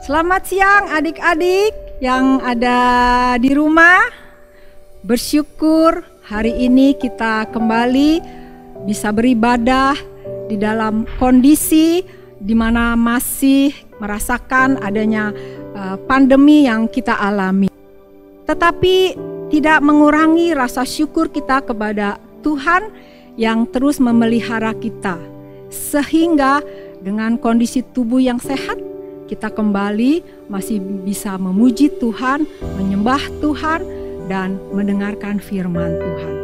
Selamat siang adik-adik yang ada di rumah. Bersyukur hari ini kita kembali bisa beribadah di dalam kondisi di mana masih merasakan adanya pandemi yang kita alami. Tetapi tidak mengurangi rasa syukur kita kepada Tuhan yang terus memelihara kita. Sehingga dengan kondisi tubuh yang sehat, kita kembali masih bisa memuji Tuhan, menyembah Tuhan, dan mendengarkan firman Tuhan.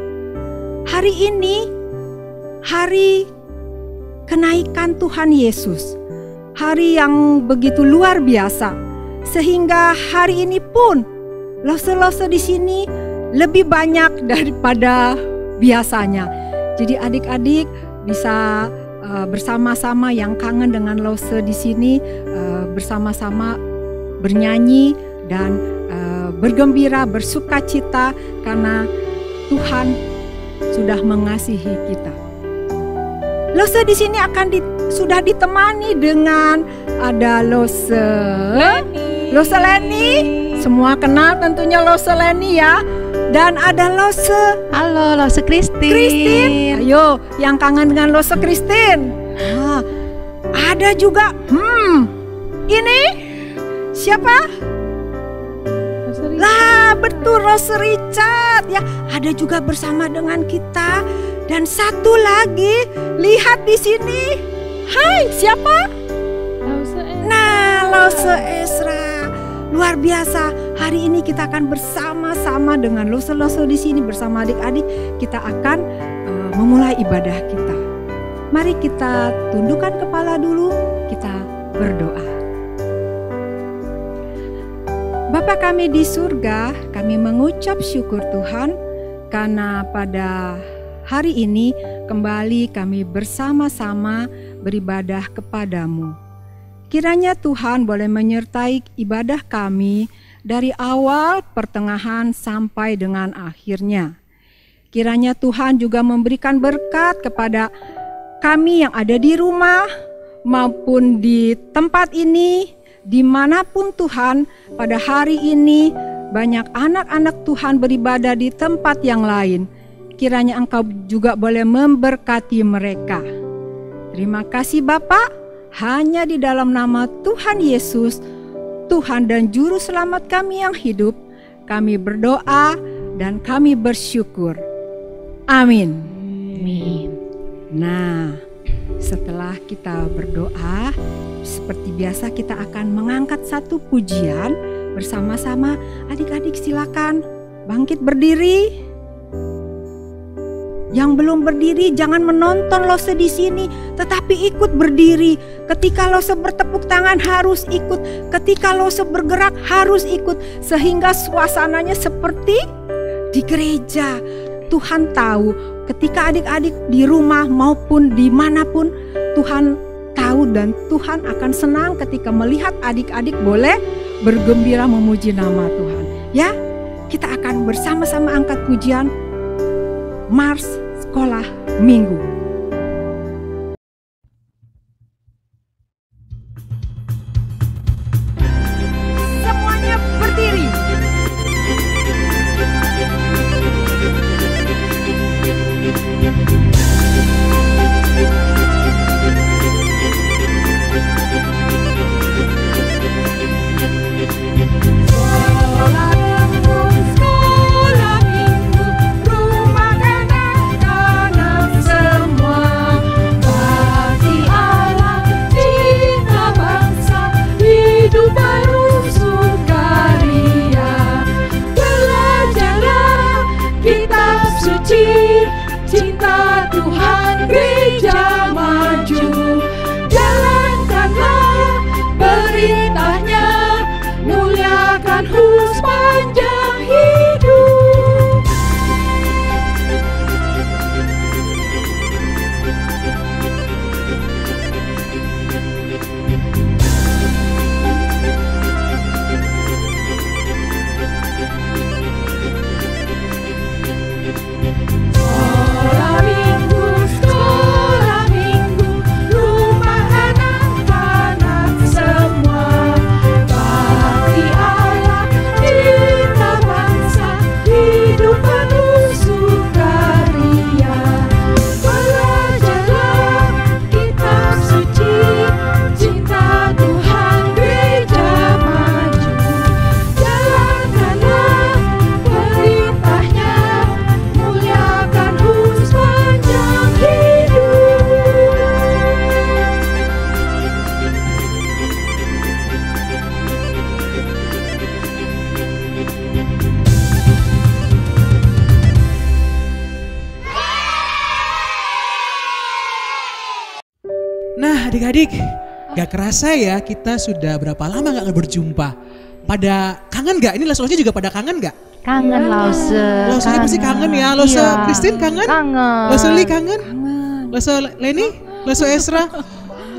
Hari ini, hari kenaikan Tuhan Yesus, hari yang begitu luar biasa, sehingga hari ini pun lose-lose di sini lebih banyak daripada biasanya. Jadi adik-adik bisa bersama-sama yang kangen dengan lose di sini bersama-sama bernyanyi dan bergembira, bersukacita karena Tuhan sudah mengasihi kita. Lose di sini sudah ditemani dengan ada Lose Leni. Semua kenal tentunya Lose Leni ya. Dan ada Lose. Halo, Lose Christine. Ayo, yang kangen dengan Lose Christine. Ada juga, ini siapa? Lah, betul, Lose Richard. Ya, ada juga bersama dengan kita. Dan satu lagi, lihat di sini. Hai, siapa? Lose Ezra. Luar biasa. Hari ini kita akan bersama-sama dengan lose-lose di sini bersama adik-adik. Kita akan memulai ibadah kita. Mari kita tundukkan kepala dulu. Kita berdoa. Bapa kami di surga, kami mengucap syukur Tuhan karena pada hari ini kembali kami bersama-sama beribadah kepadamu. Kiranya Tuhan boleh menyertai ibadah kami dari awal, pertengahan, sampai dengan akhirnya. Kiranya Tuhan juga memberikan berkat kepada kami yang ada di rumah maupun di tempat ini, dimanapun Tuhan pada hari ini banyak anak-anak Tuhan beribadah di tempat yang lain. Kiranya Engkau juga boleh memberkati mereka. Terima kasih Bapa. Hanya di dalam nama Tuhan Yesus, Tuhan dan Juru Selamat kami yang hidup, kami berdoa dan kami bersyukur. Amin. Nah, setelah kita berdoa, seperti biasa kita akan mengangkat satu pujian bersama-sama. Adik-adik silakan bangkit berdiri. Yang belum berdiri jangan menonton Lose di sini, tetapi ikut berdiri. Ketika Lose bertepuk tangan harus ikut, ketika Lose bergerak harus ikut, sehingga suasananya seperti di gereja. Tuhan tahu ketika adik-adik di rumah maupun dimanapun, Tuhan tahu dan Tuhan akan senang ketika melihat adik-adik boleh bergembira memuji nama Tuhan. Ya, kita akan bersama-sama angkat pujian Mars Sekolah Minggu. Semuanya berdiri. Sekolah minggu, rumah anak-anak semua. Nah adik-adik, gak kerasa ya kita sudah berapa lama gak berjumpa. Pada kangen gak? Ini Lause juga pada kangen gak? Kangen Lause. Lause pasti kangen ya. Lause Iya. Christine kangen? Kangen. Lause Li kangen? Lause Leni? Lause Esra?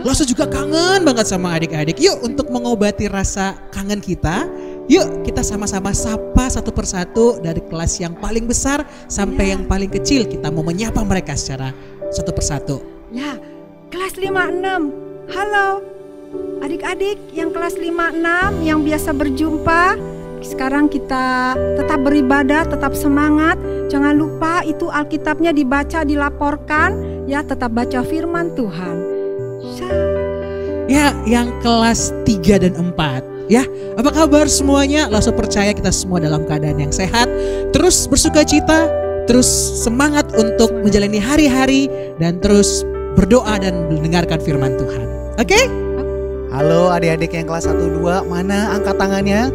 Lause juga kangen banget sama adik-adik. Yuk untuk mengobati rasa kangen kita, yuk kita sama-sama sapa satu persatu dari kelas yang paling besar sampai yang paling kecil. Kita mau menyapa mereka secara satu persatu. Ya, kelas 56. Halo. Adik-adik yang kelas 56 yang biasa berjumpa. Sekarang kita tetap beribadah, tetap semangat. Jangan lupa itu Alkitabnya dibaca, dilaporkan. Ya, tetap baca firman Tuhan. Ya, yang kelas 3 dan 4. Ya, apa kabar semuanya? Lause percaya kita semua dalam keadaan yang sehat. Terus bersuka cita, terus semangat untuk menjalani hari-hari. Dan terus berdoa dan mendengarkan firman Tuhan. Oke? Halo adik-adik yang kelas 1-2, mana angkat tangannya?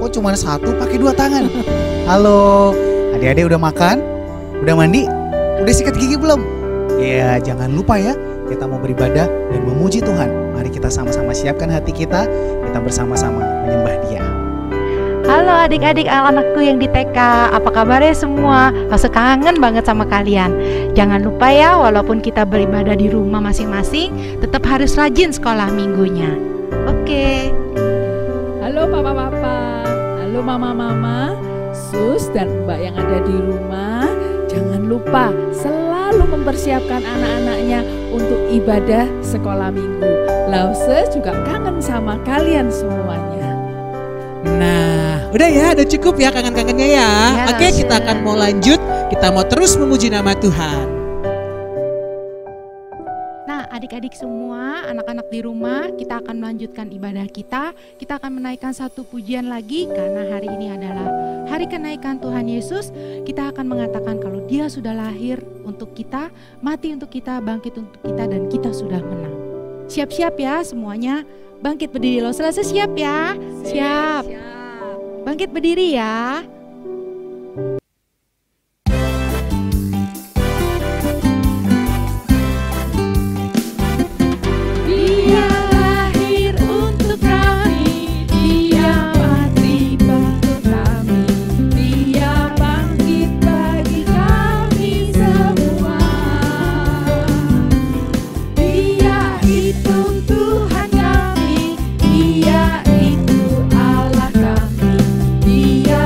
Kok cuma satu pakai 2 tangan? Halo, adik-adik udah makan? Udah mandi? Udah sikat gigi belum? Ya jangan lupa ya, kita mau beribadah dan memuji Tuhan. Mari kita sama-sama siapkan hati kita bersama-sama menyembah Dia. Halo adik-adik anakku yang di TK, apa kabarnya semua? Lause kangen banget sama kalian. Jangan lupa ya, walaupun kita beribadah di rumah masing-masing, tetap harus rajin sekolah minggunya. Oke. Halo papa-papa, halo mama-mama, sus dan mbak yang ada di rumah. Jangan lupa selalu mempersiapkan anak-anaknya untuk ibadah sekolah minggu. Lause juga kangen sama kalian semuanya. Nah, udah ya, udah cukup ya kangen-kangennya ya. Ya, Oke, Lause. kita akan mau lanjut. Kita mau terus memuji nama Tuhan. Nah adik-adik semua, anak-anak di rumah, kita akan melanjutkan ibadah kita. Kita akan menaikkan satu pujian lagi karena hari ini adalah hari kenaikan Tuhan Yesus. Kita akan mengatakan kalau Dia sudah lahir untuk kita, mati untuk kita, bangkit untuk kita, dan kita sudah menang. Siap-siap ya semuanya. Bangkit berdiri, Lause siap ya? Siap. Bangkit berdiri ya. Dia lahir untuk kami, Dia mati bagi kami, Dia bangkit bagi kami semua. Dia itu Tuhan kami, Dia itu Allah kami, Dia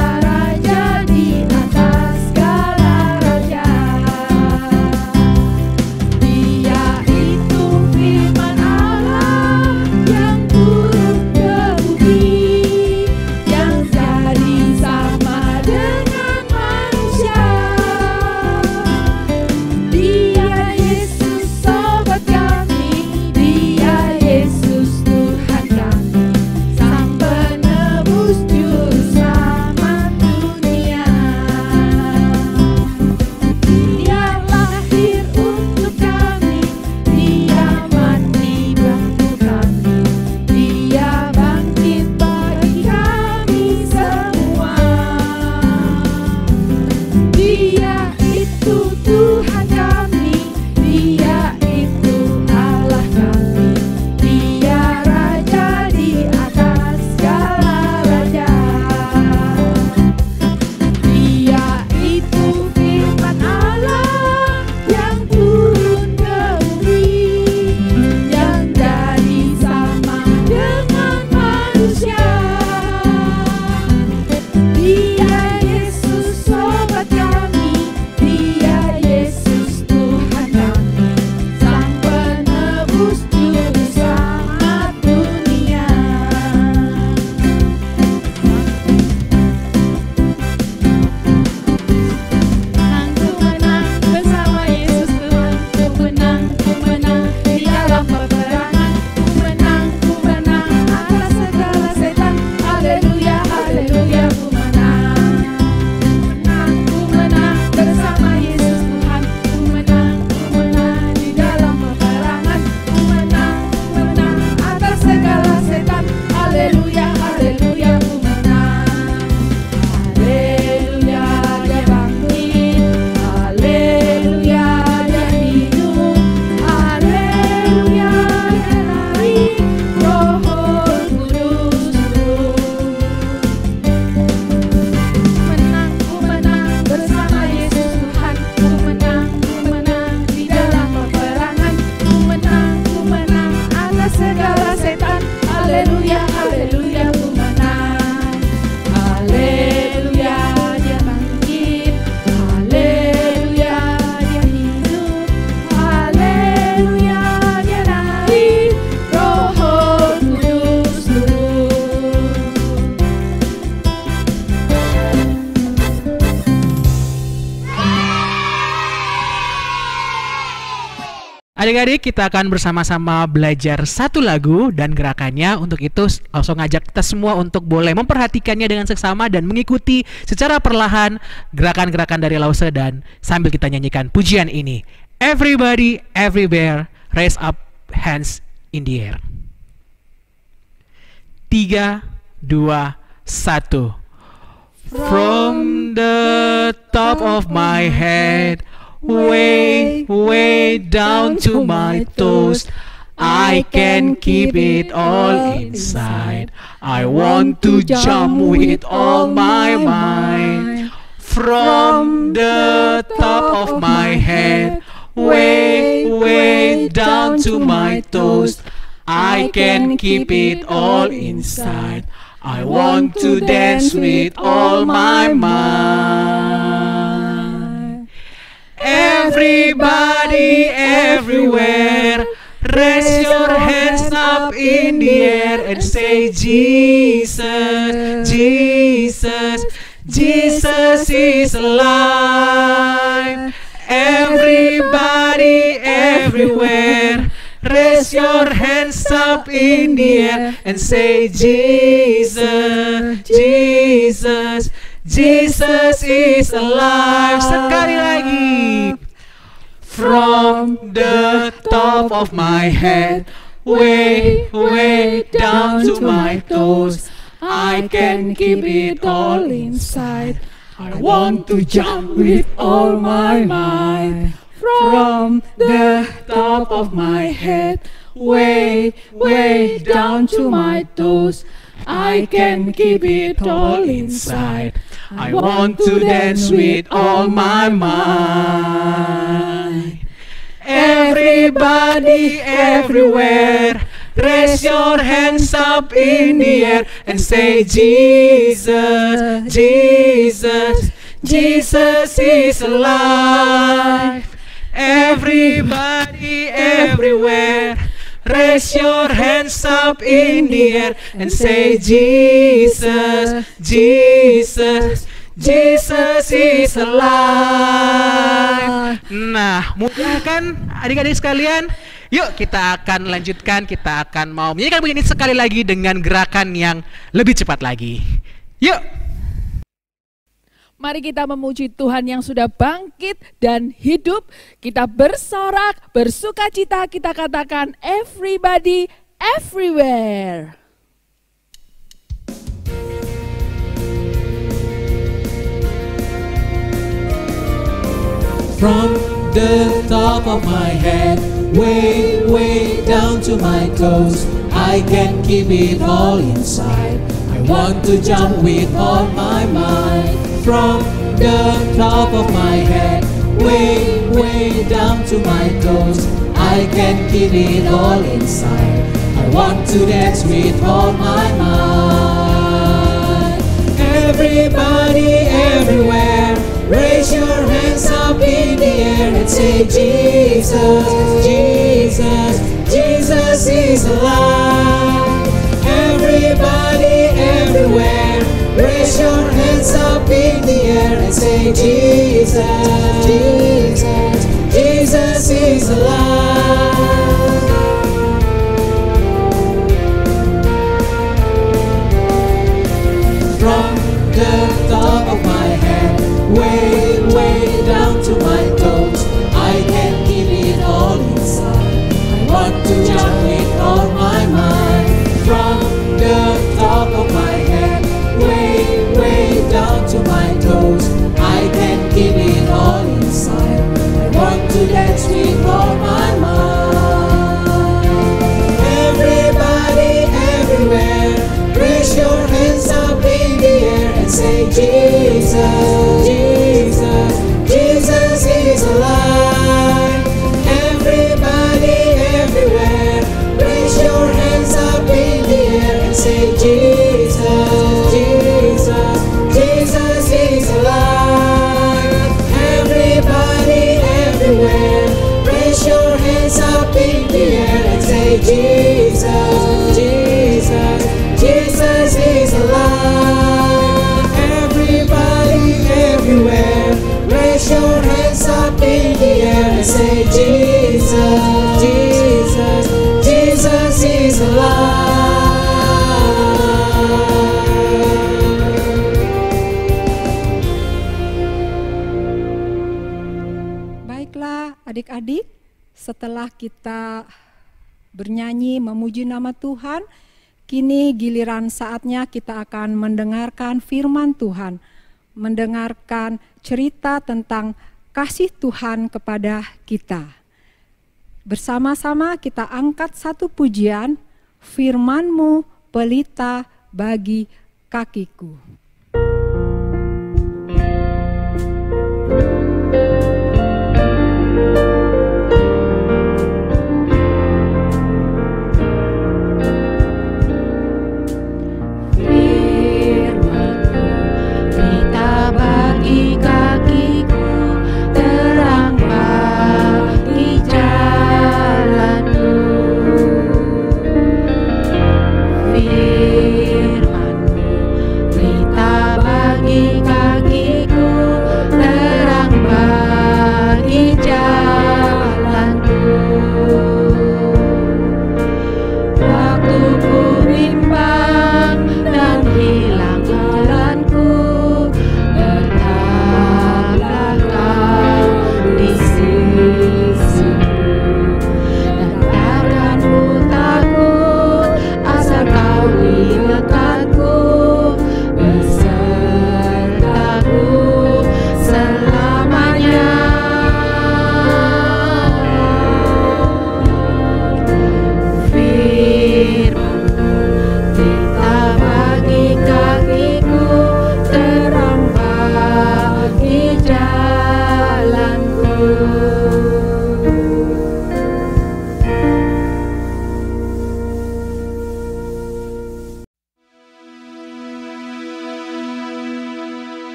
Adik-adik, kita akan bersama-sama belajar satu lagu dan gerakannya. Untuk itu langsung ngajak kita semua untuk boleh memperhatikannya dengan seksama dan mengikuti secara perlahan gerakan-gerakan dari Lause dan sambil kita nyanyikan pujian ini. Everybody, everywhere, raise up hands in the air. 3, 2, 1. From the top of my head, way, way down to my toes, I can keep it all inside. I want to jump with all my might. From the top of my head, way, way down to my toes, I can keep it all inside. I want to dance with all my might. Everybody, everywhere, raise your hands up in the air and say, Jesus, Jesus, Jesus is alive. Everybody, everywhere, raise your hands up in the air and say, Jesus, Jesus, Jesus is alive. Sekali lagi. From the top of my head, way, way down to my toes, I can keep it all inside. I want to jump with all my might. From the top of my head, way, way down to my toes, I can keep it all inside. I want to dance with all my might. Everybody, everywhere, raise your hands up in the air and say, Jesus, Jesus, Jesus is alive. Everybody, everywhere, raise your hands up in the air and say, Jesus, Jesus, Jesus is alive. Nah, mudah kan adik-adik sekalian? Yuk kita akan lanjutkan, kita akan mau menyanyikan begini sekali lagi dengan gerakan yang lebih cepat lagi. Yuk. Mari kita memuji Tuhan yang sudah bangkit dan hidup. Kita bersorak, bersukacita, kita katakan everybody, everywhere. From the top of my head, way, way down to my toes, I can keep it all inside. I want to jump with all my might. From the top of my head, way, way down to my toes, I can keep it all inside. I want to dance with all my might. Everybody, everywhere, raise your hands up in the air and say, Jesus, Jesus, Jesus is alive. Everybody, everywhere, raise your hands up in the air and say, Jesus, Jesus, Jesus is alive. From the top of my head, way, way down to my toes, I can keep it all inside. I want to jump with all my might. From the top of my head, way, way down to my toes, I can keep it all inside. I want to dance with all my might. Everybody, everywhere, raise your hands up in the air and say, Jesus, Jesus, Jesus is alive. Everybody, everywhere, raise your hands up in the air and say, Jesus, Jesus, Jesus is alive. Everybody, everywhere, raise your hands up in the air and say, Jesus, Jesus, Jesus is alive. Everybody, everywhere, raise your hands up in the air and say, Jesus. Jesus, Jesus is alive. Baiklah adik-adik, setelah kita bernyanyi memuji nama Tuhan, kini giliran saatnya kita akan mendengarkan firman Tuhan, mendengarkan cerita tentang kasih Tuhan kepada kita. Bersama-sama kita angkat satu pujian, firman-Mu pelita bagi kakiku.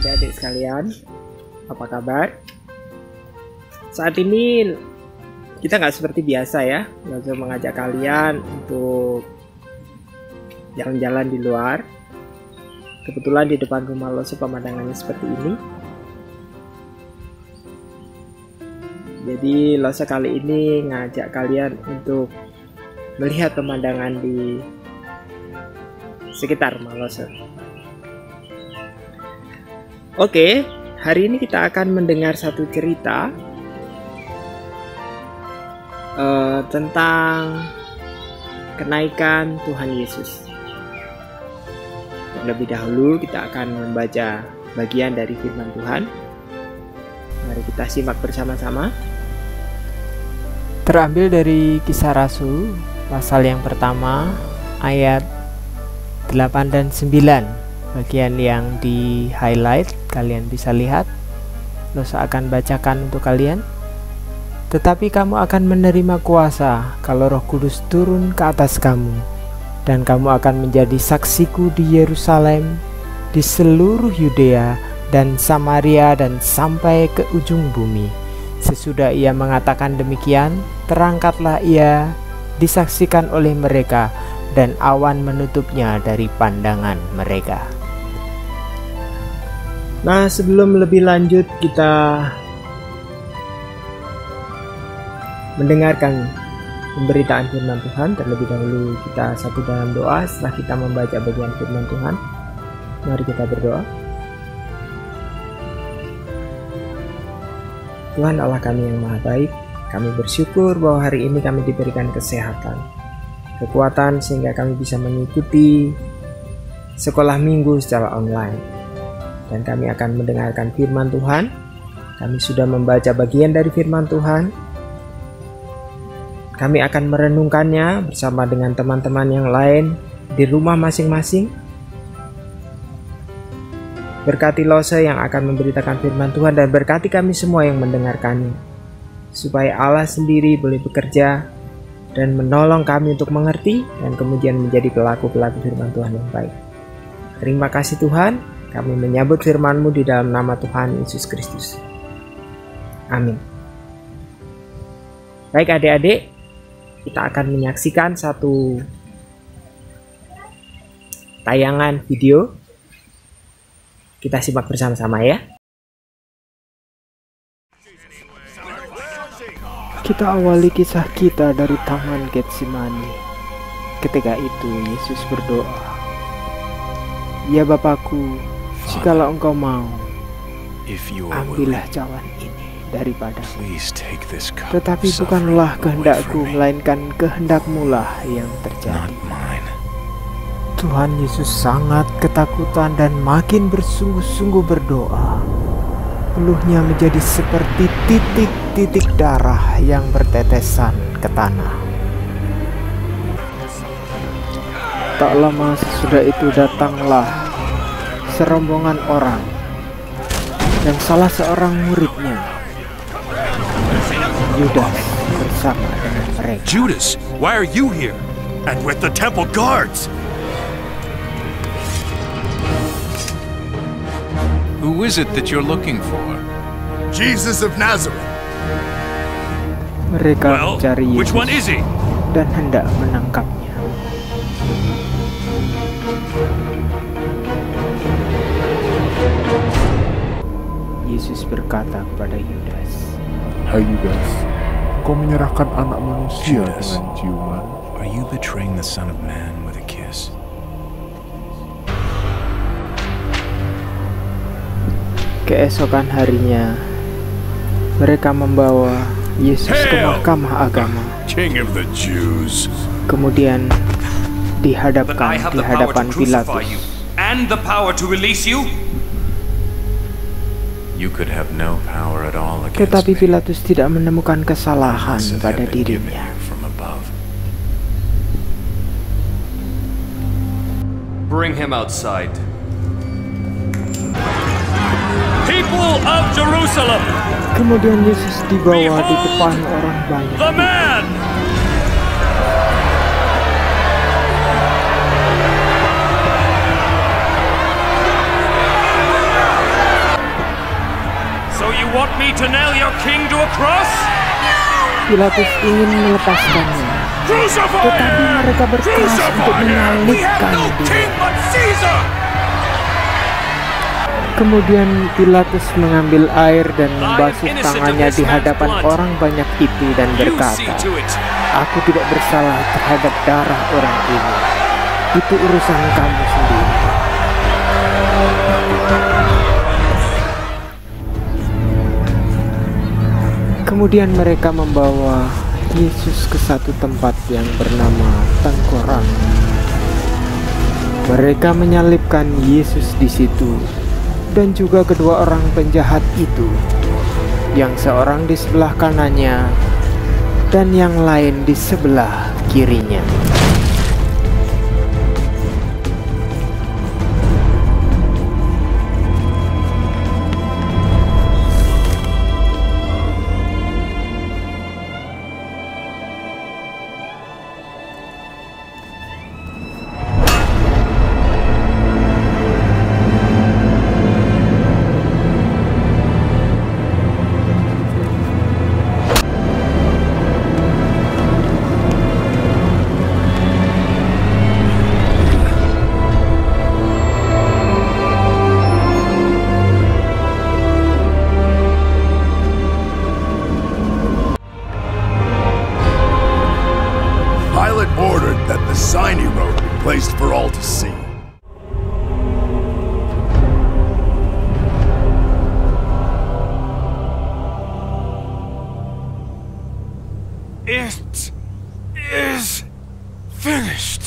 adik-adik sekalian, apa kabar? Saat ini kita nggak seperti biasa ya, langsung mengajak kalian untuk jalan-jalan di luar. Kebetulan di depan rumah Lose pemandangannya seperti ini. Jadi Lose kali ini ngajak kalian untuk melihat pemandangan di sekitar rumah Lose. Oke, hari ini kita akan mendengar satu cerita tentang kenaikan Tuhan Yesus. Terlebih dahulu kita akan membaca bagian dari firman Tuhan. Mari kita simak bersama-sama. Terambil dari Kisah Rasul pasal yang pertama ayat 8 dan 9. Bagian yang di highlight kalian bisa lihat. Lose akan bacakan untuk kalian. Tetapi kamu akan menerima kuasa kalau Roh Kudus turun ke atas kamu, dan kamu akan menjadi saksiku di Yerusalem, di seluruh Yudea dan Samaria dan sampai ke ujung bumi. Sesudah ia mengatakan demikian, terangkatlah ia, disaksikan oleh mereka, dan awan menutupnya dari pandangan mereka. Nah, sebelum lebih lanjut kita mendengarkan pemberitaan firman Tuhan, terlebih dahulu kita satu dalam doa. Setelah kita membaca bagian firman Tuhan, mari kita berdoa. Tuhan Allah kami yang maha baik, kami bersyukur bahwa hari ini kami diberikan kesehatan, kekuatan sehingga kami bisa mengikuti sekolah minggu secara online. Dan kami akan mendengarkan firman Tuhan. Kami sudah membaca bagian dari firman Tuhan. Kami akan merenungkannya bersama dengan teman-teman yang lain di rumah masing-masing. Berkati Lose yang akan memberitakan firman Tuhan, dan berkati kami semua yang mendengarkannya, supaya Allah sendiri boleh bekerja dan menolong kami untuk mengerti dan kemudian menjadi pelaku-pelaku firman Tuhan yang baik. Terima kasih Tuhan, kami menyambut firman-Mu di dalam nama Tuhan Yesus Kristus. Amin. Baik adik-adik, kita akan menyaksikan satu tayangan video. Kita simak bersama-sama ya. Kita awali kisah kita dari Taman Getsemani. Ketika itu Yesus berdoa, "Ya Bapakku, jikalau Engkau mau, ambillah cawan ini daripadaku. Tetapi bukanlah kehendakku, melainkan kehendak-Mu-lah yang terjadi." Tuhan Yesus sangat ketakutan dan makin bersungguh-sungguh berdoa. Peluhnya menjadi seperti titik-titik darah yang bertetesan ke tanah. Tak lama sesudah itu datanglah serombongan orang dan salah seorang muridnya, Yudas, bersama dengan mereka. Judas, why are you here? And with the temple guards? Who is it that you're looking for? Jesus of Nazareth. Mereka mencari which one is Yesus he? dan hendak menangkapnya. Yesus berkata kepada Yudas, "Hai Yudas, kau menyerahkan anak manusia Judas, dengan ciuman?" Are you betraying the Son of Man with a kiss? Keesokan harinya, mereka membawa Yesus ke mahkamah agama. King of the Jews. Kemudian dihadapkan di hadapan Pilatus. And the power to release you? You could have no power at all against Tetapi me. Pilatus tidak menemukan kesalahan Unless it had pada been given dirinya. you from above. Bring him outside. People of Jerusalem, Kemudian Yesus dibawa di depan orang banyak. the man! So you want me to nail your king to a cross? Pilatus ingin melepaskannya, tetapi mereka berkeras untuk menyalibkan dia. Kemudian Pilatus mengambil air dan membasuh tangannya di hadapan orang banyak itu dan berkata, "Aku tidak bersalah terhadap darah orang ini. Itu urusan kamu sendiri." Kemudian mereka membawa Yesus ke satu tempat yang bernama Tengkorak. Mereka menyalibkan Yesus di situ, dan juga kedua orang penjahat itu, yang seorang di sebelah kanannya dan yang lain di sebelah kirinya. sign he wrote be placed for all to see. It is finished.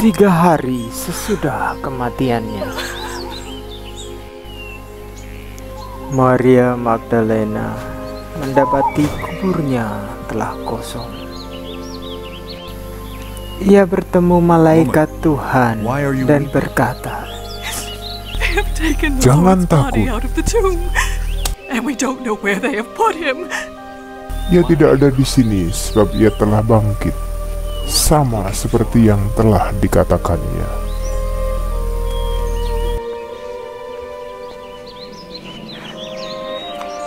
3 hari sesudah kematiannya. Maria Magdalena mendapati kuburnya telah kosong. Ia bertemu malaikat Tuhan dan berkata, Jangan takut. Ia tidak ada di sini sebab ia telah bangkit, sama seperti yang telah dikatakannya.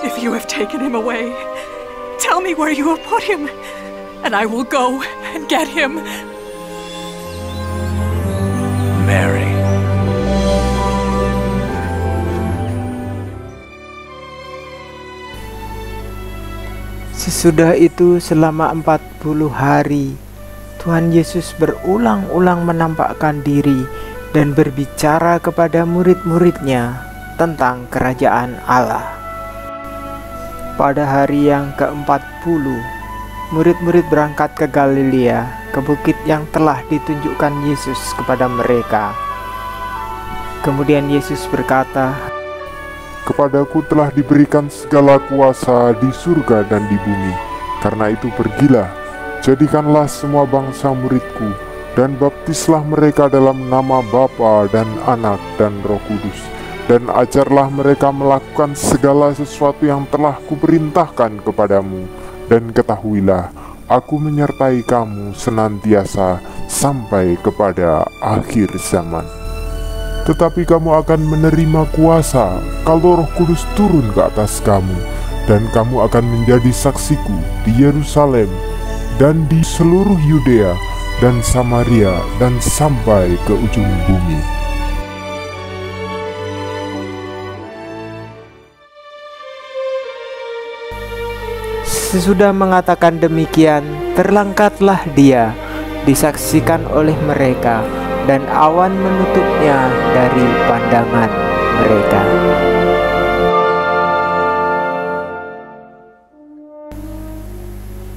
If you have taken him away, tell me where you have put him, and I will go and get him. Mary. Sesudah itu selama 40 hari, Tuhan Yesus berulang-ulang menampakkan diri dan berbicara kepada murid-muridnya tentang kerajaan Allah. Pada hari yang ke-40, murid-murid berangkat ke Galilea, ke bukit yang telah ditunjukkan Yesus kepada mereka. Kemudian Yesus berkata, Kepadaku telah diberikan segala kuasa di surga dan di bumi. Karena itu pergilah, jadikanlah semua bangsa muridku, dan baptislah mereka dalam nama Bapa dan Anak dan Roh Kudus. Dan ajarlah mereka melakukan segala sesuatu yang telah kuperintahkan kepadamu. Dan ketahuilah, aku menyertai kamu senantiasa sampai kepada akhir zaman. Tetapi kamu akan menerima kuasa kalau Roh Kudus turun ke atas kamu, dan kamu akan menjadi saksiku di Yerusalem dan di seluruh Yudea dan Samaria dan sampai ke ujung bumi. Sesudah mengatakan demikian, terangkatlah dia, disaksikan oleh mereka, dan awan menutupnya dari pandangan mereka.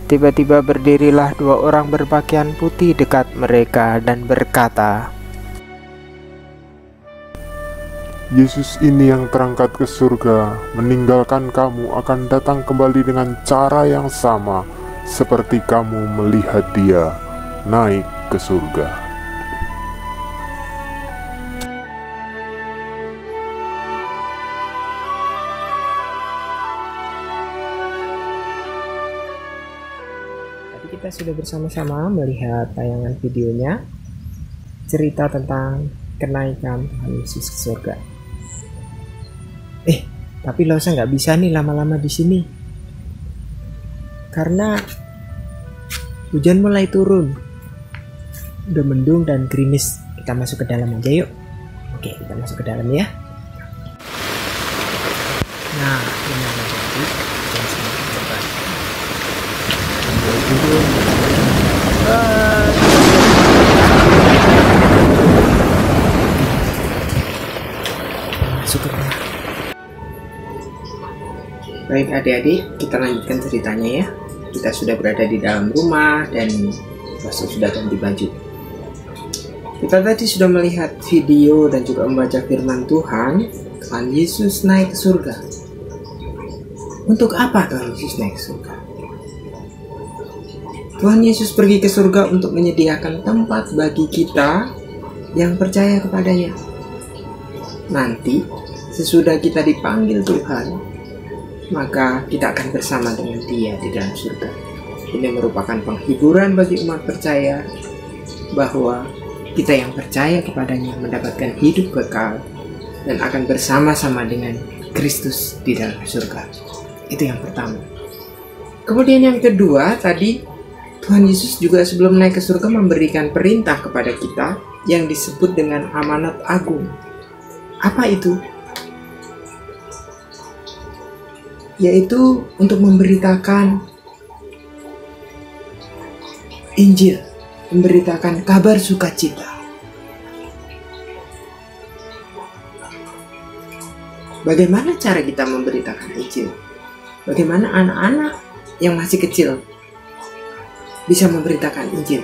Tiba-tiba berdirilah 2 orang berpakaian putih dekat mereka dan berkata, Yesus ini yang terangkat ke surga, meninggalkan kamu akan datang kembali dengan cara yang sama, seperti kamu melihat dia naik ke surga. Kita sudah bersama-sama melihat tayangan videonya, cerita tentang kenaikan Tuhan Yesus ke surga. Tapi Losa nggak bisa nih lama-lama di sini, karena hujan mulai turun, udah mendung dan gerimis. Kita masuk ke dalam aja yuk. Oke, kita masuk ke dalam ya. Nah, ini yang jadi dan semakin cepat. Masuk ke rumah. Baik adik-adik, kita lanjutkan ceritanya ya. Kita sudah berada di dalam rumah dan Pastor sudah ganti baju. Kita tadi sudah melihat video dan juga membaca firman Tuhan. Tuhan Yesus naik ke surga. Untuk apa Tuhan Yesus naik ke surga? Tuhan Yesus pergi ke surga untuk menyediakan tempat bagi kita yang percaya kepadanya. Nanti, sesudah kita dipanggil Tuhan, maka kita akan bersama dengan Dia di dalam surga. Ini merupakan penghiburan bagi umat percaya bahwa kita yang percaya kepadanya mendapatkan hidup kekal dan akan bersama-sama dengan Kristus di dalam surga. Itu yang pertama. Kemudian yang kedua, tadi Tuhan Yesus juga sebelum naik ke surga memberikan perintah kepada kita yang disebut dengan amanat agung. Apa itu? Yaitu untuk memberitakan Injil, memberitakan kabar sukacita. Bagaimana cara kita memberitakan Injil? Bagaimana anak-anak yang masih kecil bisa memberitakan Injil?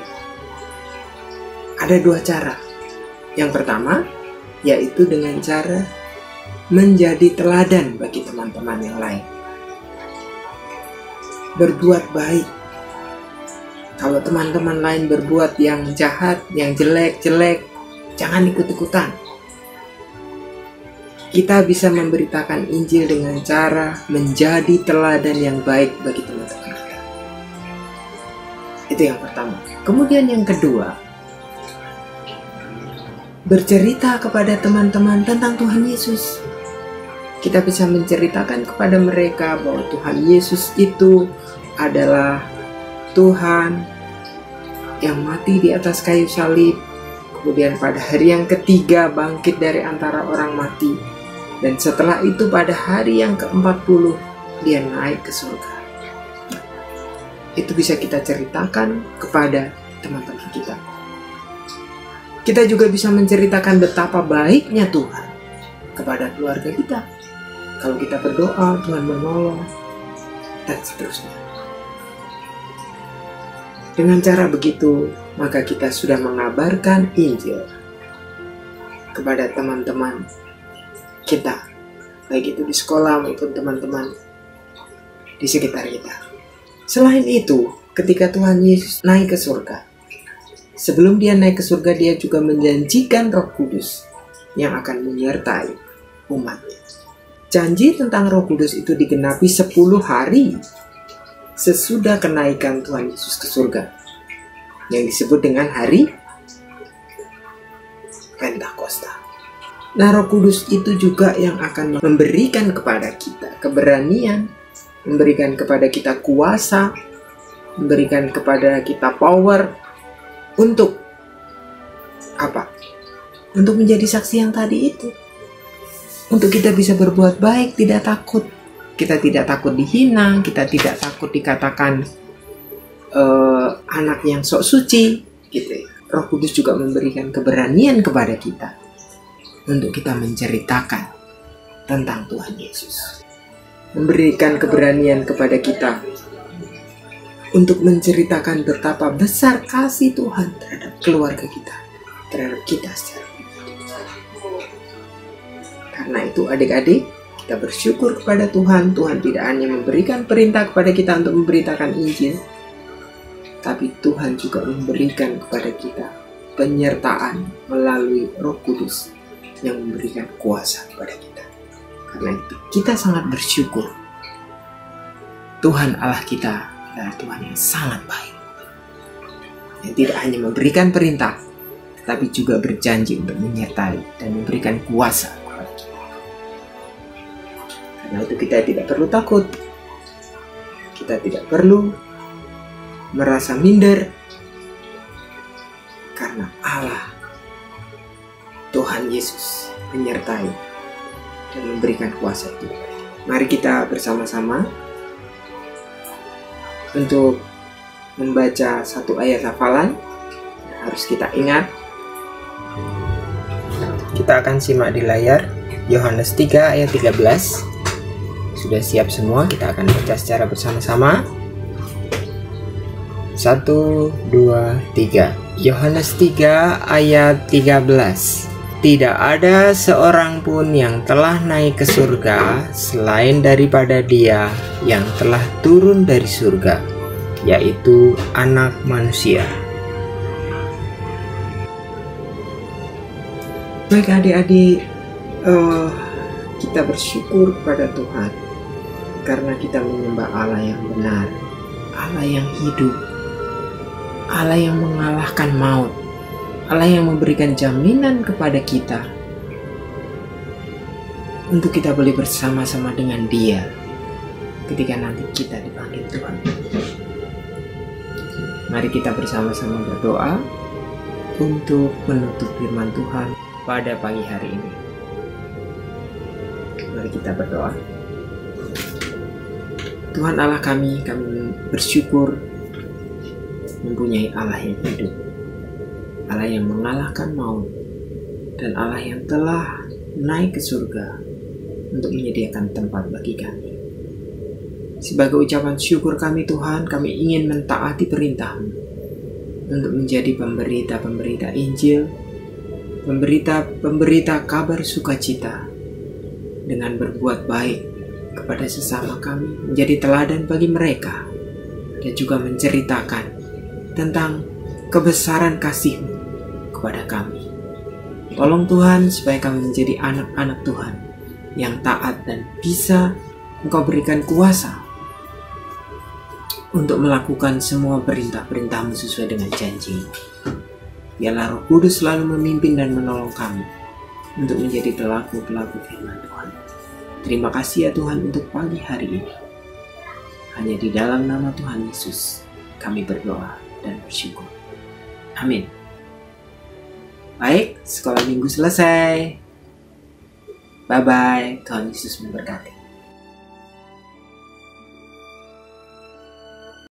Ada dua cara. Yang pertama, yaitu dengan cara menjadi teladan bagi teman-teman yang lain. Berbuat baik. Kalau teman-teman lain berbuat yang jahat, yang jelek-jelek, jangan ikut-ikutan. Kita bisa memberitakan Injil dengan cara menjadi teladan yang baik bagi teman-teman kita. Itu yang pertama. Kemudian yang kedua, bercerita kepada teman-teman tentang Tuhan Yesus. Kita bisa menceritakan kepada mereka bahwa Tuhan Yesus itu adalah Tuhan yang mati di atas kayu salib, kemudian pada hari yang ketiga bangkit dari antara orang mati, dan setelah itu pada hari yang ke-40 dia naik ke surga. Itu bisa kita ceritakan kepada teman-teman kita. Kita juga bisa menceritakan betapa baiknya Tuhan kepada keluarga kita. Kalau kita berdoa, Tuhan menolong, dan seterusnya. Dengan cara begitu, maka kita sudah mengabarkan Injil kepada teman-teman kita, baik itu di sekolah maupun teman-teman di sekitar kita. Selain itu, ketika Tuhan Yesus naik ke surga, sebelum dia naik ke surga, dia juga menjanjikan Roh Kudus yang akan menyertai umatnya. Janji tentang Roh Kudus itu digenapi 10 hari sesudah kenaikan Tuhan Yesus ke surga, yang disebut dengan hari Pentakosta. Nah, Roh Kudus itu juga yang akan memberikan kepada kita keberanian, memberikan kepada kita kuasa, memberikan kepada kita power. Untuk apa? Untuk menjadi saksi yang tadi itu. Untuk kita bisa berbuat baik, tidak takut. Kita tidak takut dihina, kita tidak takut dikatakan anak yang sok suci, gitu. Roh Kudus juga memberikan keberanian kepada kita untuk kita menceritakan tentang Tuhan Yesus. Memberikan keberanian kepada kita untuk menceritakan betapa besar kasih Tuhan terhadap keluarga kita, terhadap kita secara pribadi. Karena itu adik-adik, kita bersyukur kepada Tuhan. Tuhan tidak hanya memberikan perintah kepada kita untuk memberitakan Injil, tapi Tuhan juga memberikan kepada kita penyertaan melalui Roh Kudus yang memberikan kuasa kepada kita. Karena itu kita sangat bersyukur Tuhan Allah kita adalah Tuhan yang sangat baik, yang tidak hanya memberikan perintah, tetapi juga berjanji untuk menyertai dan memberikan kuasa kepada kita. Karena itu kita tidak perlu takut, kita tidak perlu merasa minder, karena Allah, Tuhan Yesus, menyertai dan memberikan kuasa itu. Mari kita bersama-sama untuk membaca satu ayat hafalan yang harus kita ingat. Kita akan simak di layar Yohanes 3 ayat 13. Sudah siap semua? Kita akan baca secara bersama-sama. 1, 2, 3. Yohanes 3 ayat 13. Tidak ada seorang pun yang telah naik ke surga selain daripada Dia yang telah turun dari surga, yaitu Anak Manusia. Baik adik-adik, kita bersyukur kepada Tuhan karena kita menyembah Allah yang benar, Allah yang hidup, Allah yang mengalahkan maut, Allah yang memberikan jaminan kepada kita untuk kita boleh bersama-sama dengan Dia ketika nanti kita dipanggil Tuhan. Mari kita bersama-sama berdoa untuk menutup firman Tuhan pada pagi hari ini. Mari kita berdoa. Tuhan Allah kami bersyukur mempunyai Allah yang hidup, Allah yang mengalahkan maut, dan Allah yang telah naik ke surga untuk menyediakan tempat bagi kami. Sebagai ucapan syukur kami Tuhan, kami ingin mentaati perintah-Mu. untuk menjadi pemberita-pemberita Injil, pemberita kabar sukacita, dengan berbuat baik kepada sesama kami, menjadi teladan bagi mereka, dan juga menceritakan tentang kebesaran kasih-Mu kepada kami. Tolong Tuhan supaya kami menjadi anak-anak Tuhan yang taat dan bisa Engkau berikan kuasa untuk melakukan semua perintah-perintah-Mu sesuai dengan janji. Biarlah Roh Kudus selalu memimpin dan menolong kami untuk menjadi pelaku-pelaku firman Tuhan. Terima kasih ya Tuhan untuk pagi hari ini. Hanya di dalam nama Tuhan Yesus kami berdoa dan bersyukur. Amin. Baik, sekolah minggu selesai. Bye-bye. Tuhan Yesus memberkati.